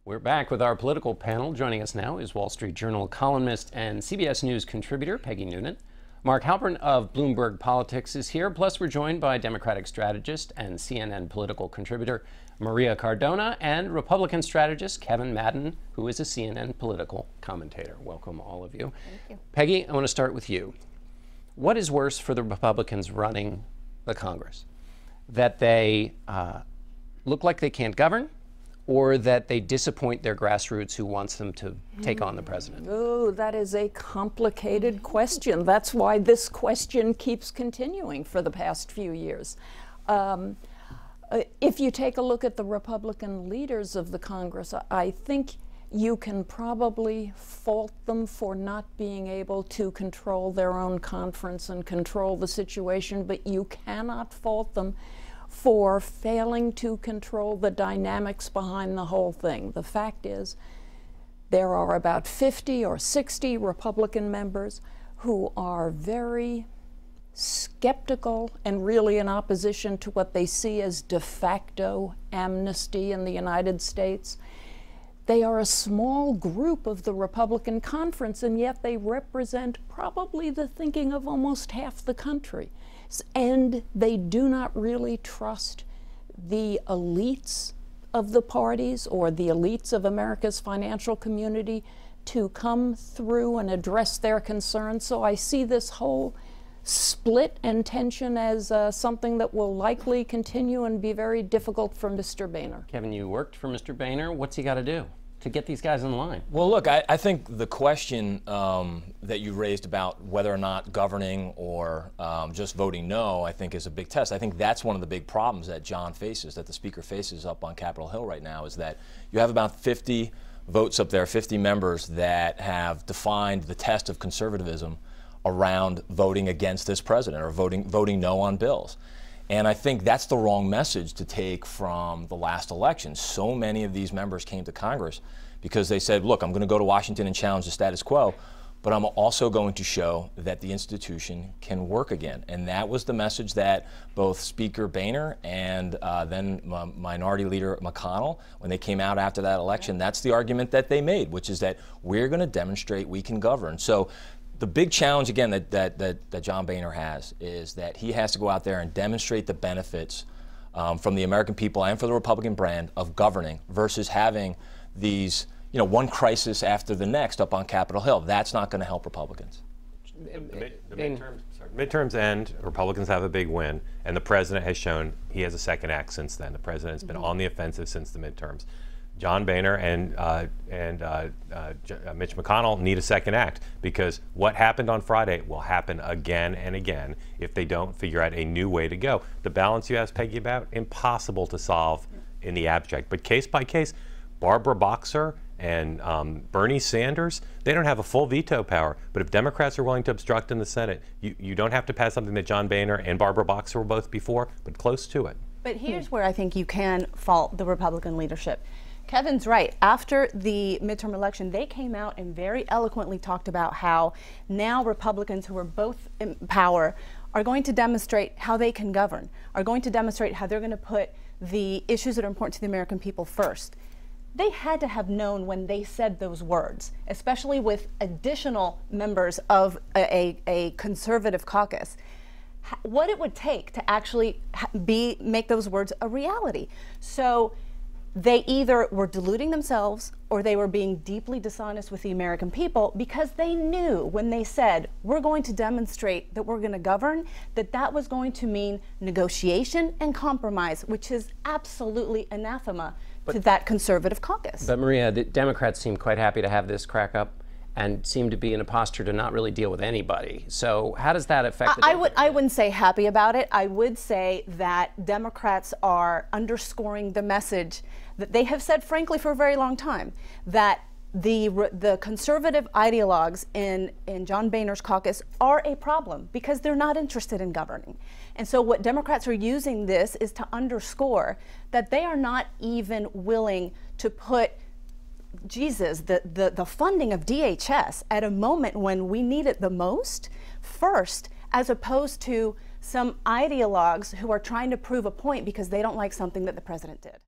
We're back with our political panel. Joining us now is Wall Street Journal columnist and CBS News contributor Peggy Noonan. Mark Halperin of Bloomberg Politics is here. Plus, we're joined by Democratic strategist and CNN political contributor Maria Cardona and Republican strategist Kevin Madden, who is a CNN political commentator. Welcome, all of you. Thank you. Peggy, I want to start with you. What is worse for the Republicans running the Congress? That they look like they can't govern, or that they disappoint their grassroots who wants them to take on the president? Oh, that is a complicated question. That's why this question keeps continuing for the past few years. If you take a look at the Republican leaders of the Congress, I think you can probably fault them for not being able to control their own conference and control the situation, but you cannot fault them for failing to control the dynamics behind the whole thing. The fact is, there are about 50 or 60 Republican members who are very skeptical and really in opposition to what they see as de facto amnesty in the United States. They are a small group of the Republican conference, and yet they represent probably the thinking of almost half the country. And they do not really trust the elites of the parties or the elites of America's financial community to come through and address their concerns. So I see this whole split and tension as something that will likely continue and be very difficult for Mr. Boehner. Kevin, you worked for Mr. Boehner. What's he got to do to get these guys in line? Well, look, I think the question that you raised about whether or not governing or just voting no, I think is a big test. I think that's one of the big problems that John faces, that the Speaker faces up on Capitol Hill right now, is that you have about 50 votes up there, 50 members that have defined the test of conservatism around voting against this president or voting no on bills. And I think that's the wrong message to take from the last election. So many of these members came to Congress because they said, look, I'm going to go to Washington and challenge the status quo, but I'm also going to show that the institution can work again. And that was the message that both Speaker Boehner and then Minority Leader McConnell, when they came out after that election, that's the argument that they made, which is that we're going to demonstrate we can govern. So the big challenge, again, that John Boehner has is that he has to go out there and demonstrate the benefits from the American people and for the Republican brand of governing versus having these, one crisis after the next up on Capitol Hill. That's not going to help Republicans. The midterms end, Republicans have a big win, and the president has shown he has a second act since then. The president's been on the offensive since the midterms. John Boehner and Mitch McConnell need a second act, because what happened on Friday will happen again and again if they don't figure out a new way to go. The balance you asked Peggy about, impossible to solve in the abstract, but case by case. Barbara Boxer and Bernie Sanders, they don't have a full veto power, but if Democrats are willing to obstruct in the Senate, you don't have to pass something that John Boehner and Barbara Boxer were both before, but close to it. But here's where I think you can fault the Republican leadership. Kevin's right. After the midterm election, they came out and very eloquently talked about how now Republicans who are both in power are going to demonstrate how they can govern, are going to demonstrate how they're going to put the issues that are important to the American people first. They had to have known when they said those words, especially with additional members of a conservative caucus, what it would take to actually make those words a reality. So they either were deluding themselves or they were being deeply dishonest with the American people, because they knew when they said, we're going to demonstrate that we're going to govern, that that was going to mean negotiation and compromise, which is absolutely anathema to that conservative caucus. But Maria, the Democrats seem quite happy to have this crack up and seem to be in a posture to not really deal with anybody. So how does that affect the Democrats? I wouldn't say happy about it. I would say that Democrats are underscoring the message that they have said, frankly, for a very long time, that the conservative ideologues in John Boehner's caucus are a problem because they're not interested in governing. And so what Democrats are using this is to underscore that they are not even willing to put the funding of DHS at a moment when we need it the most first, as opposed to some ideologues who are trying to prove a point because they don't like something that the president did.